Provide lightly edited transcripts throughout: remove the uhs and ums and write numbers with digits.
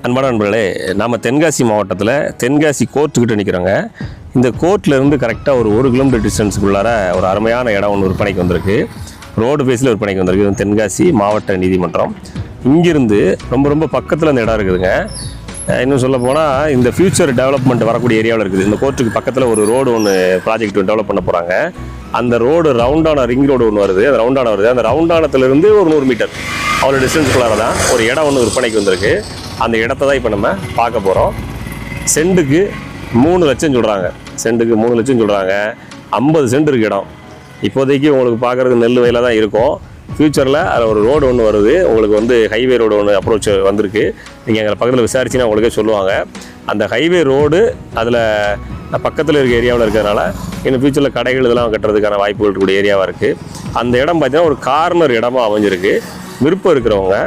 அன்பான நண்பர்களே, நாம் தென்காசி மாவட்டத்தில் தென்காசி கோர்ட்டுக்கிட்ட நிற்கிறோங்க. இந்த கோர்ட்லேருந்து கரெக்டாக ஒரு கிலோமீட்டர் டிஸ்டன்ஸுக்குள்ளார ஒரு அருமையான இடம் ஒன்று விற்பனைக்கு வந்திருக்கு. ரோடு பேஸில் விற்பனைக்கு வந்திருக்கு. இது தென்காசி மாவட்ட நீதிமன்றம். இங்கிருந்து ரொம்ப பக்கத்தில் இந்த இடம் இருக்குதுங்க. இன்னும் சொல்ல போனால் இந்த ஃபியூச்சர் டெவலப்மெண்ட் வரக்கூடிய ஏரியாவில் இருக்குது. இந்த கோர்ட்டுக்கு பக்கத்தில் ஒரு ரோடு ஒன்று ப்ராஜெக்ட் டெவலப் பண்ண போகிறாங்க. அந்த ரோடு ரவுண்டான ரிங் ரோடு ஒன்று வருது. அந்த ரவுண்டான வருது. அந்த ரவுண்டானத்துலேருந்து ஒரு 100 மீட்டர் அவ்வளோ டிஸ்டன்ஸுக்குள்ளார தான் ஒரு இடம் ஒன்று விற்பனைக்கு வந்திருக்கு. அந்த இடத்த தான் இப்போ நம்ம பார்க்க போகிறோம். சென்ட்டுக்கு 3 லட்சம் சொல்கிறாங்க. சென்ட்டுக்கு 3 லட்சம் சொல்கிறாங்க. 50 சென்ட் இருக்குது இடம். இப்போதைக்கு உங்களுக்கு பார்க்குறதுக்கு நெல் வயலாக தான் இருக்கும். ஃப்யூச்சரில் அதில் ஒரு ரோடு ஒன்று வருது. உங்களுக்கு ஹைவே ரோடு ஒன்று அப்ரோச் வந்திருக்கு. நீங்கள் எங்களை பக்கத்தில் விசாரிச்சின்னா உங்களுக்கே சொல்லுவாங்க. அந்த ஹைவே ரோடு அதில் பக்கத்தில் இருக்க ஏரியாவில் இருக்கிறதுனால இன்னும் ஃப்யூச்சரில் கடைகள் இதெல்லாம் கட்டுறதுக்கான வாய்ப்புகள் இருக்கக்கூடிய ஏரியாவாக இருக்குது. அந்த இடம் பார்த்தீங்கன்னா ஒரு கார்னர் இடமா அமைஞ்சிருக்கு. விருப்பம் இருக்கிறவங்க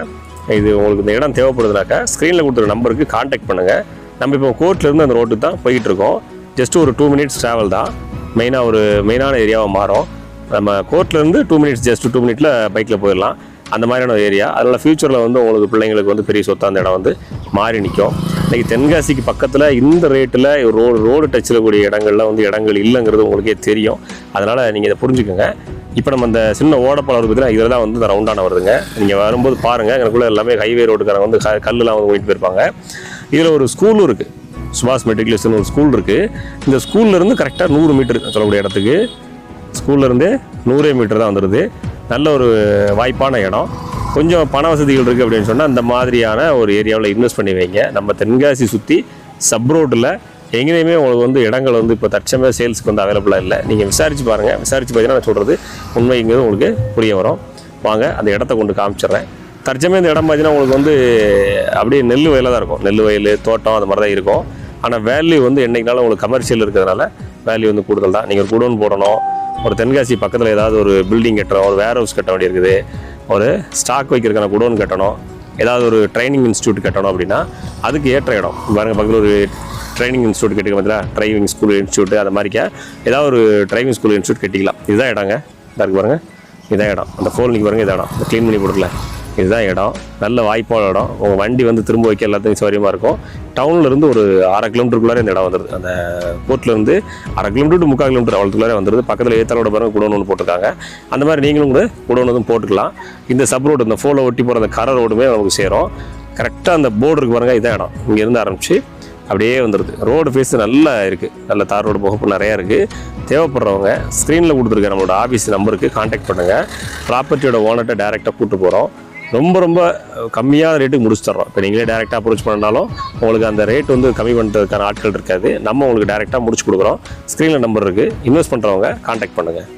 இது உங்களுக்கு இந்த இடம் தேவைப்படுதுனாக்கா ஸ்க்ரீனில் கொடுத்துருக்க நம்பருக்கு காண்டாக்ட் பண்ணுங்கள். நம்ம இப்போ கோர்ட்லேருந்து அந்த ரோட்டுக்கு தான் போய்கிட்டு இருக்கோம். ஜஸ்ட்டு ஒரு 2 மினிட்ஸ் ட்ராவல் தான். மெயினான ஏரியாவை மாறும். நம்ம கோர்ட்லேருந்து 2 மினிட்ஸ் ஜஸ்ட் 2 மினிட்ல பைக்கில் போயிடலாம். அந்த மாதிரியான ஒரு ஏரியா. அதனால் ஃப்யூச்சரில் உங்களுக்கு பிள்ளைங்களுக்கு பெரிய சொத்து அந்த இடம் மாறி நிற்கும். இன்றைக்கி தென்காசிக்கு பக்கத்தில் இந்த ரேட்டில் ரோடு டச்சில் கூடிய இடங்களில் இடங்கள் இல்லைங்கிறது உங்களுக்கே தெரியும். அதனால் நீங்கள் இதை புரிஞ்சுக்கோங்க. இப்போ நம்ம இந்த சின்ன ஓடப்பாலம் இருக்குதுன்னா இதில் தான் இந்த ரவுண்டான வருதுங்க. நீங்கள் வரும்போது பாருங்கள். எனக்குள்ளே எல்லாமே ஹைவே ரோடுக்காரங்க கல்லுலாம் போயிட்டு போயிருப்பாங்க. இதில் ஒரு ஸ்கூலும் இருக்குது. சுபாஷ் மெட்ரிகுலேஷன் ஒரு ஸ்கூல் இருக்குது. இந்த ஸ்கூல்லேருந்து கரெக்டாக 100 மீட்டர் சொல்லக்கூடிய இடத்துக்கு ஸ்கூல்லேருந்து 100 மீட்டர் தான் வந்துடுது. நல்ல ஒரு வாய்ப்பான இடம். கொஞ்சம் பண வசதிகள் இருக்குது அப்படின்னு சொன்னால் அந்த மாதிரியான ஒரு ஏரியாவில் இன்வெஸ்ட் பண்ணி வைங்க. நம்ம தென்காசி சுற்றி சப் ரோட்டில் எங்கேயுமே உங்களுக்கு இடங்கள் இப்போ தற்சமயம் சேல்ஸுக்கு அவைலபிளாக இல்லை. நீங்கள் விசாரித்து பாருங்கள். விசாரித்து பார்த்தீங்கன்னா நான் சொல்கிறது உண்மைங்கிறது உங்களுக்கு புரிய வரும். வாங்க அந்த இடத்த கொண்டு காமிச்சிட்றேன். தற்சமயம் இந்த இடம் பார்த்தீங்கன்னா உங்களுக்கு அப்படியே நெல் வயலாக தான் இருக்கும். நெல் வயல் தோட்டம் அந்த மாதிரி தான் இருக்கும். ஆனால் வேல்யூ என்றைக்குனாலும் உங்களுக்கு கமர்ஷியல் இருக்கிறதுனால வேல்யூ கூடுதல் தான். நீங்கள் ஒரு குடோன் போடணும், ஒரு தென்காசி பக்கத்தில் ஏதாவது ஒரு பில்டிங் கட்டணும், ஒரு வேர் ஹவுஸ் கட்ட வேண்டியிருக்குது, ஒரு ஸ்டாக் வைக்கிறதுக்கான குடோன் கட்டணும், ஏதாவது ஒரு ட்ரைனிங் இன்ஸ்டியூட் கட்டணும் அப்படின்னா அதுக்கு ஏற்ற இடம். பாருங்கள், பக்கத்தில் ஒரு ட்ரைனிங் இன்ஸ்டியூட் கட்டிக்க பார்த்தீங்களா, டிரைவிங் ஸ்கூல் இன்ஸ்டியூட் அந்த மாதிரிக்கா ஏதாவது ஒரு டிரைவிங் ஸ்கூல் இன்ஸ்டியூட் கட்டிக்கலாம். இதுதான் இடங்க. இதாக இருக்குது பாருங்கள். இதான் இடம். அந்த ஃபோன் நீங்கள் பாருங்கள். இதான் இடம். இந்த க்ளீன் பண்ணி கொடுக்கல. இதுதான் இடம். நல்ல வாய்ப்பான இடம். உங்கள் வண்டி திரும்ப வைக்க எல்லாத்தையும் சௌகரியமாக இருக்கும். டவுன்லேருந்து ஒரு 1/2 கிலோமீட்டருக்குள்ளார இந்த இடம் வந்துடுது. அந்த கோர்ட்லேருந்து 1/2 கிலோமீட்டர் to 3/4 கிலோமீட்டர் அவ்வளோக்குள்ளாரே வந்துடுது. பக்கத்தில் ஏத்தாலோட பாருங்கள் குடோன் ஒன்று போட்டிருக்காங்க. அந்த மாதிரி நீங்களும் குடோன் போட்டுக்கலாம். இந்த சப் ரோடு இந்த ஃபோலை ஒட்டி போகிற அந்த கரை ரோடுமே நமக்கு சேரும். கரெக்டாக அந்த போர்டு இருக்கு பாருங்கள். இதான் இடம். இங்கேருந்து ஆரம்பித்து அப்படியே வந்துடுது. ரோடு ஃபேஸ் நல்லா இருக்குது. நல்ல தார் ரோடு முகப்பு நிறையா இருக்குது. தேவைப்படுறவங்க ஸ்க்ரீனில் கொடுத்துருக்க நம்மளோட ஆஃபீஸ் நம்பருக்கு காண்டாக்ட் பண்ணுங்கள். ப்ராப்பர்ட்டியோட ஓனர்கிட்ட டேரெக்டாக கூப்பிட்டு போகிறோம். ரொம்ப கம்மியான ரேட்டுக்கு முடிச்சு தர்றோம். இப்போ நீங்களே டேரெக்டாக அப்ரோச் பண்ணாலும் உங்களுக்கு அந்த ரேட் கம்மி பண்ணுறதுக்கான ஆட்கள் இருக்காது. நம்ம உங்களுக்கு டேரெக்டாக முடிச்சு கொடுக்குறோம். ஸ்க்ரீனில் நம்பர் இருக்குது. இன்வெஸ்ட் பண்ணுறவங்க காண்டாக்ட் பண்ணுங்கள்.